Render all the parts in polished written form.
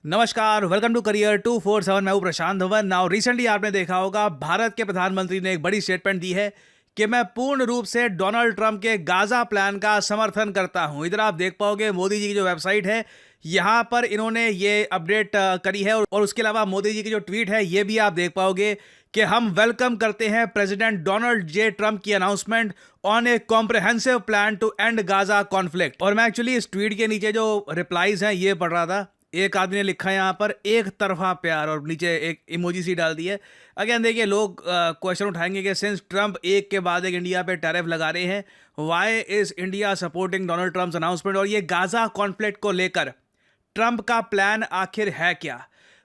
नमस्कार, welcome to career 247। मैं हूं प्रशांत धवन। नाउ रिसेंटली आपने देखा होगा भारत के प्रधानमंत्री ने एक बड़ी स्टेटमेंट दी है कि मैं पूर्ण रूप से डोनाल्ड ट्रंप के गाजा प्लान का समर्थन करता हूं। इधर आप देख पाओगे मोदी जी की जो वेबसाइट है, यहां पर इन्होंने ये अपडेट करी है और उसके अलावा मोदी जी की जो ट्वीट है ये भी आप देख पाओगे कि हम वेलकम करते हैं प्रेसिडेंट डोनाल्ड जे ट्रंप की announcement on a comprehensive plan to end Gaza conflict. और मैं एक्चुअली इस ट्वीट के नीचे जो रिप्लाईज हैं ये पढ़ रहा था। एक आदमी ने लिखा है यहाँ पर एक तरफा प्यार और नीचे एक इमोजी सी डाल दी है। अगेन देखिए, लोग क्वेश्चन उठाएंगे कि सिंस ट्रंप एक के बाद एक इंडिया पे टैरिफ लगा रहे हैं, why is India supporting Donald Trump's announcement. और ये गाजा कॉन्फ्लिक्ट को लेकर ट्रंप का प्लान आखिर है क्या।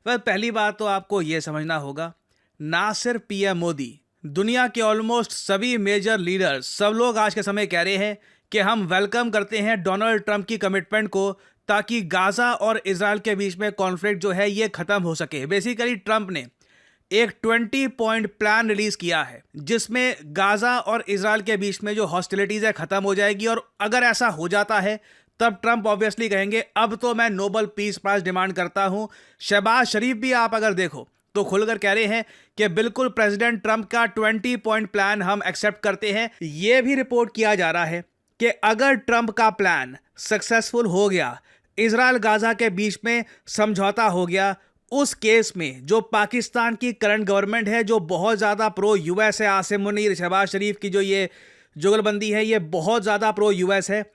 वह पहली बात तो आपको ये समझना होगा, ना सिर्फ पीएम मोदी, दुनिया के ऑलमोस्ट सभी मेजर लीडर्स, सब लोग आज के समय कह रहे हैं कि हम वेलकम करते हैं डोनाल्ड ट्रंप की कमिटमेंट को, ताकि गाजा और इजराइल के बीच में कॉन्फ्लिक्ट जो है ये खत्म हो सके। बेसिकली ट्रंप ने एक 20 पॉइंट प्लान रिलीज किया है जिसमें गाजा और इजराइल के बीच में जो हॉस्टिलिटीज है खत्म हो जाएगी। और अगर ऐसा हो जाता है तब ट्रंप ऑब्वियसली कहेंगे अब तो मैं नोबेल पीस प्राइज डिमांड करता हूं। शहबाज शरीफ भी आप अगर देखो तो खुलकर कह रहे हैं कि बिल्कुल प्रेसिडेंट ट्रंप का 20 पॉइंट प्लान हम एक्सेप्ट करते हैं। यह भी रिपोर्ट किया जा रहा है कि अगर ट्रंप का प्लान सक्सेसफुल हो गया, इजराइल गाजा के बीच में समझौता हो गया, उस केस में जो पाकिस्तान की करंट गवर्नमेंट है जो बहुत ज़्यादा प्रो यूएस है, आसिम मुनीर, शहबाज शरीफ की जो ये जुगलबंदी है ये बहुत ज़्यादा प्रो यूएस है,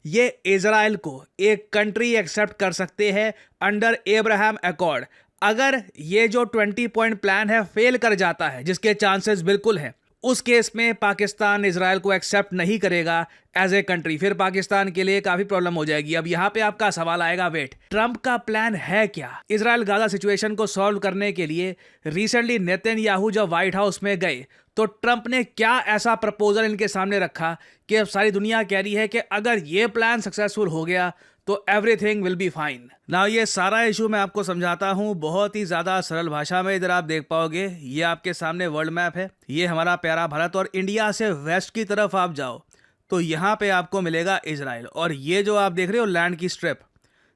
ये इजराइल को एक कंट्री एक्सेप्ट कर सकते हैं अंडर एब्राहम अकॉर्ड। अगर ये जो 20 पॉइंट प्लान है फेल कर जाता है, जिसके चांसेस बिल्कुल हैं, उस केस में पाकिस्तान इजराइल को एक्सेप्ट नहीं करेगा एज ए कंट्री। फिर पाकिस्तान के लिए काफी प्रॉब्लम हो जाएगी। अब यहाँ पे आपका सवाल आएगा, वेट, ट्रंप का प्लान है क्या इजराइल गाजा सिचुएशन को सॉल्व करने के लिए। रिसेंटली नेतन्याहू जब व्हाइट हाउस में गए तो ट्रंप ने क्या ऐसा प्रपोजल इनके सामने रखा कि अब सारी दुनिया कह रही है कि अगर ये प्लान सक्सेसफुल हो गया तो everything will be fine. Now ये सारा इशू मैं आपको समझाता हूँ बहुत ही ज़्यादा सरल भाषा में। इधर आप देख पाओगे ये आपके सामने वर्ल्ड मैप है, ये हमारा प्यारा भारत, और इंडिया से वेस्ट की तरफ आप जाओ तो यहाँ पे आपको मिलेगा इजराइल। और ये जो आप देख रहे हो लैंड की स्ट्रिप,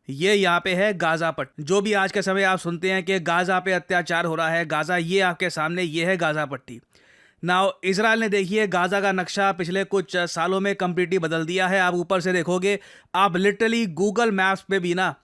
ये यहाँ पे है गाजा पट्टी। जो भी आज के समय आप सुनते हैं कि गाजा पे अत्याचार हो रहा है, गाजा, ये आपके सामने ये है गाजा पट्टी। नाउ इजराइल ने देखिए गाजा का नक्शा पिछले कुछ सालों में कंप्लीटली बदल दिया है। आप ऊपर से देखोगे, आप लिटरली गूगल मैप्स पे भी ना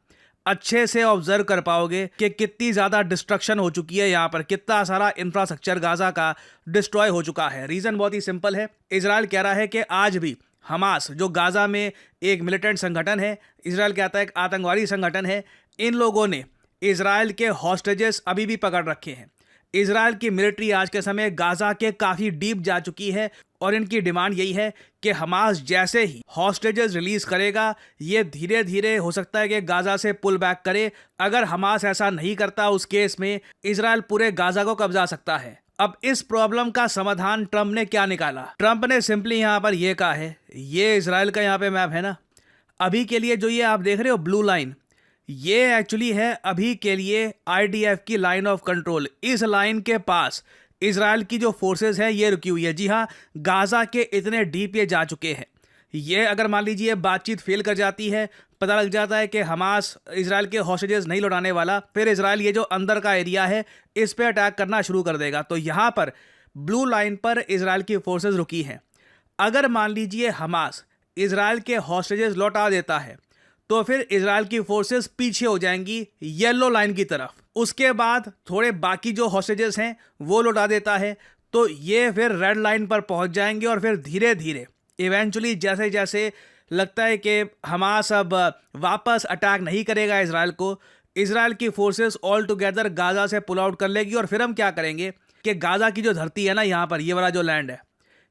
अच्छे से ऑब्जर्व कर पाओगे कि कितनी ज़्यादा डिस्ट्रक्शन हो चुकी है यहाँ पर, कितना सारा इंफ्रास्ट्रक्चर गाजा का डिस्ट्रॉय हो चुका है। रीज़न बहुत ही सिंपल है, इजराइल कह रहा है कि आज भी हमास जो गाजा में एक मिलिटेंट संगठन है, इजराइल कहता है एक आतंकवादी संगठन है, इन लोगों ने इजराइल के हॉस्टेजेस अभी भी पकड़ रखे हैं। इजराइल की मिलिट्री आज के समय गाजा के काफ़ी डीप जा चुकी है और इनकी डिमांड यही है कि हमास जैसे ही हॉस्टेजेस रिलीज करेगा, ये धीरे धीरे हो सकता है कि गाजा से पुल बैक करे। अगर हमास ऐसा नहीं करता, उस केस में इजराइल पूरे गाजा को कब्जा सकता है। अब इस प्रॉब्लम का समाधान ट्रंप ने क्या निकाला? ट्रंप ने सिंपली यहाँ पर यह कहा है, ये इजराइल का यहाँ पे मैप है ना, अभी के लिए जो ये आप देख रहे हो ब्लू लाइन, ये एक्चुअली है अभी के लिए आईडीएफ की लाइन ऑफ कंट्रोल। इस लाइन के पास इजराइल की जो फोर्सेस हैं ये रुकी हुई है। जी हाँ, गाजा के इतने डीप ये जा चुके हैं। ये अगर मान लीजिए बातचीत फेल कर जाती है, पता लग जाता है कि हमास इजराइल के हॉस्टेजेस नहीं लौटाने वाला, फिर इजराइल ये जो अंदर का एरिया है इस पर अटैक करना शुरू कर देगा। तो यहाँ पर ब्लू लाइन पर इजराइल की फोर्सेज रुकी हैं। अगर मान लीजिए हमास इजराइल के हॉस्टेजेस लौटा देता है तो फिर इजराइल की फोर्सेस पीछे हो जाएंगी येलो लाइन की तरफ। उसके बाद थोड़े बाकी जो हॉस्टेजेस हैं वो लौटा देता है तो ये फिर रेड लाइन पर पहुंच जाएंगे। और फिर धीरे धीरे इवेंचुअली जैसे जैसे लगता है कि हमास अब वापस अटैक नहीं करेगा इजराइल को, इजराइल की फोर्सेस ऑल टुगेदर गाजा से पुल आउट कर लेगी। और फिर हम क्या करेंगे कि गाजा की जो धरती है ना, यहाँ पर ये वाला जो लैंड है,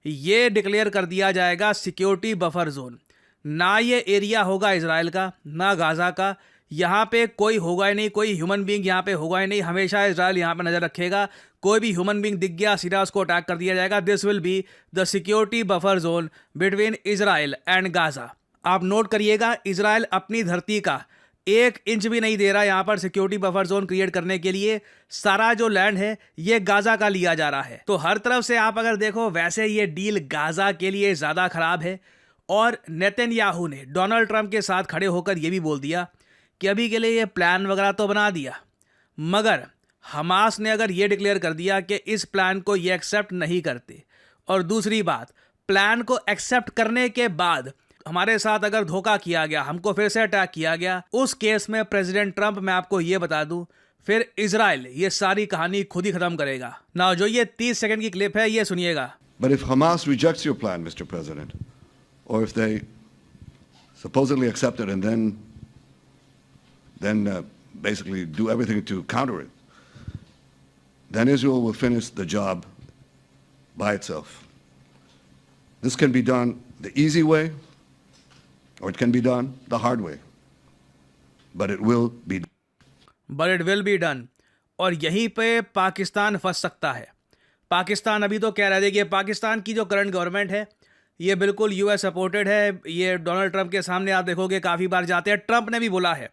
ये डिक्लेयर कर दिया जाएगा सिक्योरिटी बफर जोन। ना ये एरिया होगा इजराइल का ना गाजा का, यहाँ पे कोई होगा ही नहीं, कोई ह्यूमन बीइंग यहाँ पे होगा ही नहीं। हमेशा इजराइल यहाँ पे नज़र रखेगा, कोई भी ह्यूमन बीइंग दिख गया सीधा उसको अटैक कर दिया जाएगा। This will be the security buffer zone between Israel and Gaza. आप नोट करिएगा, इजराइल अपनी धरती का 1 इंच भी नहीं दे रहा यहाँ पर सिक्योरिटी बफर जोन क्रिएट करने के लिए। सारा जो लैंड है ये गाजा का लिया जा रहा है। तो हर तरफ से आप अगर देखो, वैसे ये डील गाजा के लिए ज़्यादा खराब है। और नेतन्याहू ने डोनाल्ड ट्रंप के साथ खड़े होकर यह भी बोल दिया कि अभी के लिए ये प्लान वगैरह तो बना दिया, मगर हमास ने अगर ये डिक्लेयर कर दिया कि इस प्लान को ये एक्सेप्ट नहीं करते, और दूसरी बात, प्लान को एक्सेप्ट करने के बाद हमारे साथ अगर धोखा किया गया, हमको फिर से अटैक किया गया, उस केस में प्रेसिडेंट ट्रंप, मैं आपको ये बता दूं, फिर इजराइल ये सारी कहानी खुद ही खत्म करेगा ना। जो ये 30 सेकंड की क्लिप है, ये सुनिएगा। But if Hamas rejects your plan, Mr. President, or if they supposedly accept it and then basically do everything to counter it, then Israel will finish the job by itself. This can be done the easy way, or it can be done the hard way. But it will be done. But it will be done. और यहीं पे पाकिस्तान फंस सकता है। पाकिस्तान अभी तो कह रहा है कि पाकिस्तान की जो करंट गवर्नमेंट है ये बिल्कुल यूएस सपोर्टेड है। ये डोनाल्ड ट्रंप के सामने आप देखोगे काफ़ी बार जाते हैं। ट्रंप ने भी बोला है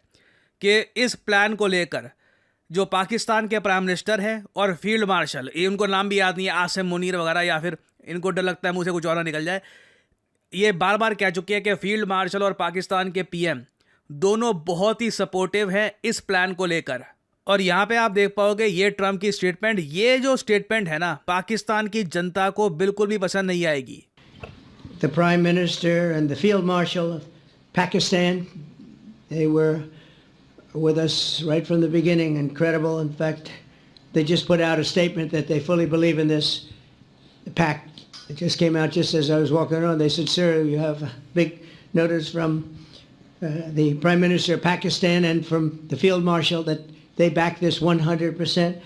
कि इस प्लान को लेकर जो पाकिस्तान के प्राइम मिनिस्टर हैं और फील्ड मार्शल, ये उनको नाम भी याद नहीं है, आसिम मुनीर वगैरह, या फिर इनको डर लगता है मुंह से कुछ और ना निकल जाए, ये बार बार कह चुके हैं कि फील्ड मार्शल और पाकिस्तान के पीएम दोनों बहुत ही सपोर्टिव हैं इस प्लान को लेकर। और यहाँ पे आप देख पाओगे ये ट्रंप की स्टेटमेंट, ये जो स्टेटमेंट है ना, पाकिस्तान की जनता को बिल्कुल भी पसंद नहीं आएगी। The Prime Minister and the Field Marshal of Pakistan, they were with us right from the beginning, incredible. In fact, they just put out a statement that they fully believe in this. The pact, it just came out just as I was walking around. They said, sir, you have a big notice from the Prime Minister of Pakistan and from the Field Marshal that they back this 100%.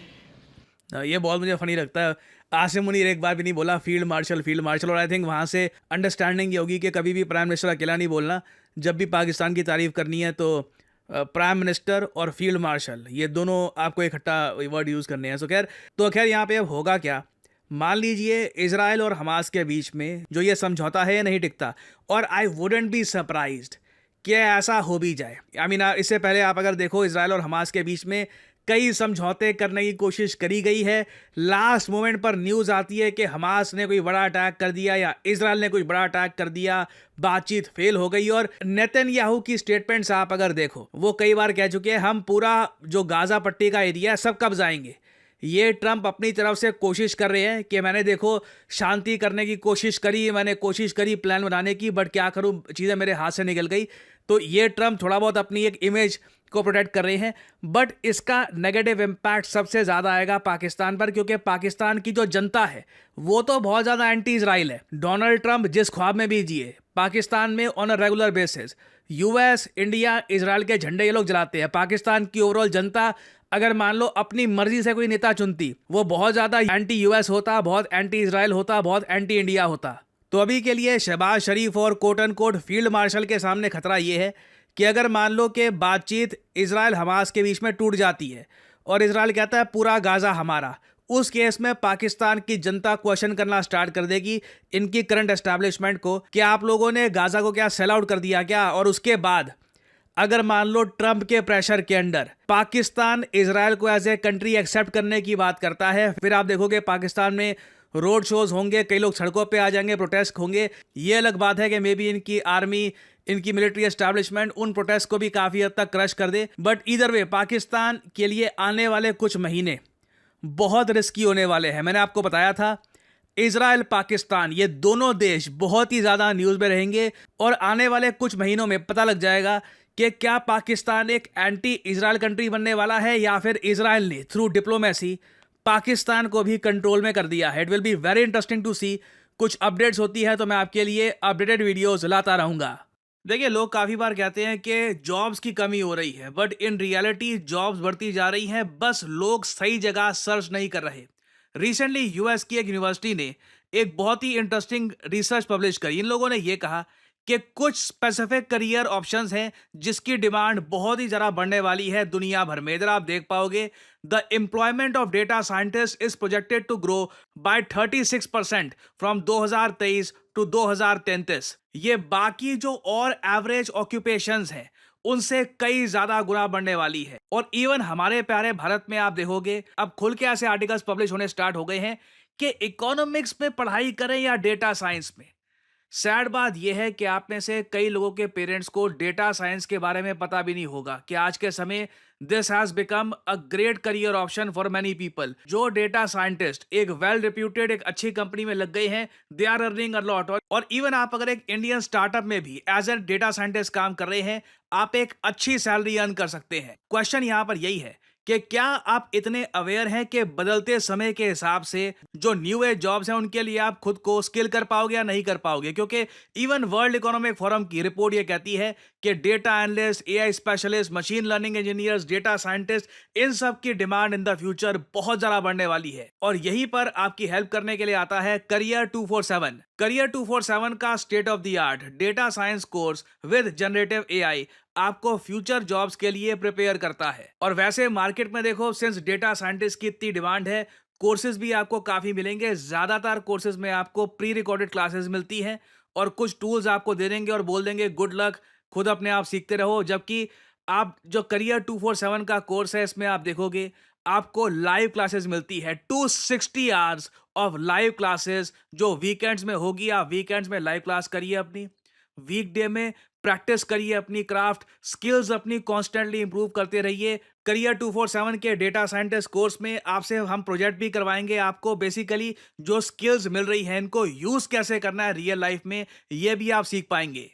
ये बहुत मुझे funny लगता है। आसिम मुनीर एक बार भी नहीं बोला field marshal, और आई थिंक वहाँ से अंडरस्टैंडिंग ये होगी कि कभी भी प्राइम मिनिस्टर अकेला नहीं बोलना। जब भी पाकिस्तान की तारीफ करनी है तो प्राइम मिनिस्टर और फील्ड मार्शल, ये दोनों आपको इकट्ठा वर्ड यूज़ करने हैं। तो खैर यहाँ पे अब होगा क्या, मान लीजिए इजराइल और हमास के बीच में जो ये समझौता है ये नहीं टिकता, और आई वुडेंट बी सरप्राइज्ड कि ऐसा हो भी जाए। आई मीन इससे पहले आप अगर देखो इजराइल और हमास के बीच में कई समझौते करने की कोशिश करी गई है। लास्ट मोमेंट पर न्यूज़ आती है कि हमास ने कोई बड़ा अटैक कर दिया या इजराइल ने कोई बड़ा अटैक कर दिया, बातचीत फेल हो गई। और नेतन्याहू की स्टेटमेंट्स आप अगर देखो, वो कई बार कह चुके हैं हम पूरा जो गाजा पट्टी का एरिया है सब कब्जाएंगे। ये ट्रंप अपनी तरफ से कोशिश कर रहे हैं कि मैंने देखो शांति करने की कोशिश करी, मैंने कोशिश करी प्लान बनाने की, बट क्या करूं, चीज़ें मेरे हाथ से निकल गई। तो ये ट्रंप थोड़ा बहुत अपनी एक इमेज को प्रोटेक्ट कर रहे हैं, बट इसका नेगेटिव इम्पैक्ट सबसे ज़्यादा आएगा पाकिस्तान पर, क्योंकि पाकिस्तान की जो जनता है वो तो बहुत ज़्यादा एंटी इजराइल है। डोनाल्ड ट्रंप जिस ख्वाब में भी जिए, पाकिस्तान में on a regular basis US, India, Israel के झंडे ये लोग जलाते हैं। पाकिस्तान की ओवरऑल जनता अगर मान लो अपनी मर्जी से कोई नेता चुनती, वो बहुत ज़्यादा एंटी यूएस होता, बहुत एंटी इजराइल होता, बहुत एंटी इंडिया होता। तो अभी के लिए शहबाज शरीफ और quote and quote field marshal के सामने खतरा ये है कि अगर मान लो कि बातचीत इजराइल हमास के बीच में टूट जाती है और इजराइल कहता है पूरा गाजा हमारा, उस केस में पाकिस्तान की जनता क्वेश्चन करना स्टार्ट कर देगी इनकी करंट एस्टैब्लिशमेंट को कि आप लोगों ने गाजा को क्या सेल आउट कर दिया क्या। और उसके बाद अगर मान लो ट्रंप के प्रेशर के अंडर पाकिस्तान इजराइल को एज ए कंट्री एक्सेप्ट करने की बात करता है, फिर आप देखोगे पाकिस्तान में रोड शोज होंगे, कई लोग सड़कों पे आ जाएंगे, प्रोटेस्ट होंगे। ये अलग बात है कि मे बी इनकी आर्मी, इनकी मिलिट्री एस्टैब्लिशमेंट उन प्रोटेस्ट को भी काफ़ी हद तक क्रश कर दे। बट इधर वे पाकिस्तान के लिए आने वाले कुछ महीने बहुत रिस्की होने वाले हैं। मैंने आपको बताया था इजराइल, पाकिस्तान, ये दोनों देश बहुत ही ज़्यादा न्यूज़ में रहेंगे, और आने वाले कुछ महीनों में पता लग जाएगा कि क्या पाकिस्तान एक एंटी इजराइल कंट्री बनने वाला है या फिर इजराइल ने थ्रू डिप्लोमेसी पाकिस्तान को भी कंट्रोल में कर दिया है। It will be very interesting to see. कुछ अपडेट्स होती है तो मैं आपके लिए अपडेटेड वीडियोस लाता रहूँगा। देखिए, लोग काफ़ी बार कहते हैं कि जॉब्स की कमी हो रही है, बट इन रियलिटी जॉब्स बढ़ती जा रही हैं, बस लोग सही जगह सर्च नहीं कर रहे। रिसेंटली यूएस की एक यूनिवर्सिटी ने एक बहुत ही इंटरेस्टिंग रिसर्च पब्लिश करी। इन लोगों ने ये कहा कि कुछ स्पेसिफिक करियर ऑप्शंस हैं जिसकी डिमांड बहुत ही ज़्यादा बढ़ने वाली है दुनिया भर में। इधर आप देख पाओगे the employment of data scientist is projected to grow by 36% from 2023 to 2033। ये बाकी जो और एवरेज ऑक्यूपेशंस हैं उनसे कई ज़्यादा गुना बढ़ने वाली है। और इवन हमारे प्यारे भारत में आप देखोगे अब खुल के ऐसे आर्टिकल्स पब्लिश होने स्टार्ट हो गए हैं कि इकोनॉमिक्स में पढ़ाई करें या डेटा साइंस में, सैड बात यह है कि आप में से कई लोगों के पेरेंट्स को डेटा साइंस के बारे में पता भी नहीं होगा कि आज के समय this has become a great career option for many people. जो डेटा साइंटिस्ट एक वेल रिप्यूटेड एक अच्छी कंपनी में लग गए हैं, they are earning a lot. और इवन आप अगर एक इंडियन स्टार्टअप में भी एज ए डेटा साइंटिस्ट काम कर रहे हैं, आप एक अच्छी सैलरी अर्न कर सकते हैं। क्वेश्चन यहाँ पर यही है कि क्या आप इतने अवेयर हैं कि बदलते समय के हिसाब से जो न्यू एज जॉब्स हैं उनके लिए आप खुद को स्किल कर पाओगे या नहीं कर पाओगे? क्योंकि इवन वर्ल्ड इकोनॉमिक फोरम की रिपोर्ट ये कहती है कि data analyst, AI specialist, machine learning engineers, data scientist, इन सब की डिमांड इन द फ्यूचर बहुत ज्यादा बढ़ने वाली है। और यहीं पर आपकी हेल्प करने के लिए आता है करियर 247। करियर 247 का state of the art data science course with generative AI आपको फ्यूचर जॉब्स के लिए प्रिपेयर करता है। और वैसे मार्केट में देखो, सिंस डेटा साइंटिस्ट की इतनी डिमांड है, कोर्सेज भी आपको काफी मिलेंगे। ज्यादातर कोर्सेज में आपको प्री रिकॉर्डेड क्लासेस मिलती हैं और कुछ टूल्स आपको दे देंगे और बोल देंगे गुड लक, खुद अपने आप सीखते रहो। जबकि आप जो करियर 247 का कोर्स है, इसमें आप देखोगे आपको लाइव क्लासेस मिलती है, 260 आवर्स ऑफ लाइव क्लासेस जो वीकेंड्स में होगी। आप वीकेंड्स में लाइव क्लास करिए अपनी, वीकडे में प्रैक्टिस करिए अपनी क्राफ्ट स्किल्स, अपनी कॉन्स्टेंटली इंप्रूव करते रहिए। करियर 247 के डेटा साइंटिस्ट कोर्स में आपसे हम प्रोजेक्ट भी करवाएंगे। आपको बेसिकली जो स्किल्स मिल रही हैं इनको यूज कैसे करना है रियल लाइफ में, ये भी आप सीख पाएंगे।